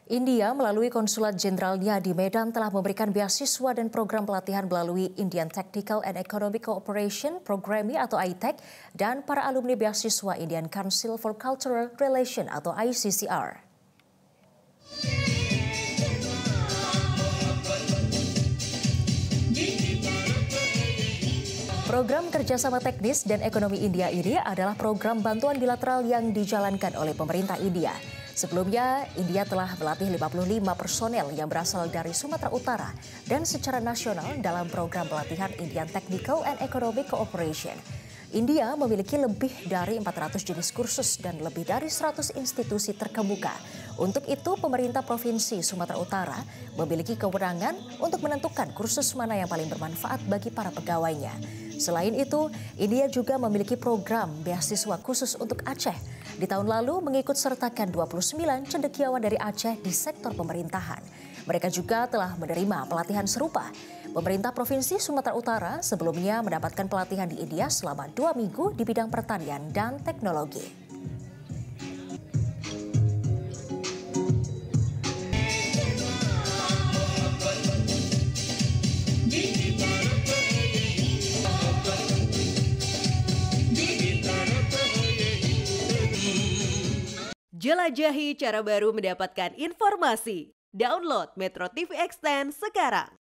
India melalui konsulat jenderalnya di Medan telah memberikan beasiswa dan program pelatihan melalui Indian Technical and Economic Cooperation (PROGREMI) atau ITEC dan para alumni beasiswa Indian Council for Cultural Relations atau ICCR. Program kerjasama teknis dan ekonomi India ini adalah program bantuan bilateral yang dijalankan oleh pemerintah India. Sebelumnya, India telah melatih 55 personel yang berasal dari Sumatera Utara dan secara nasional dalam program pelatihan Indian Technical and Economic Cooperation. India memiliki lebih dari 400 jenis kursus dan lebih dari 100 institusi terkemuka. Untuk itu, pemerintah Provinsi Sumatera Utara memiliki kewenangan untuk menentukan kursus mana yang paling bermanfaat bagi para pegawainya. Selain itu, India juga memiliki program beasiswa khusus untuk Aceh. Di tahun lalu mengikut sertakan 29 cendekiawan dari Aceh di sektor pemerintahan. Mereka juga telah menerima pelatihan serupa. Pemerintah Provinsi Sumatera Utara sebelumnya mendapatkan pelatihan di India selama 2 minggu di bidang pertanian dan teknologi. Jelajahi cara baru mendapatkan informasi. Download Metro TV Extend sekarang.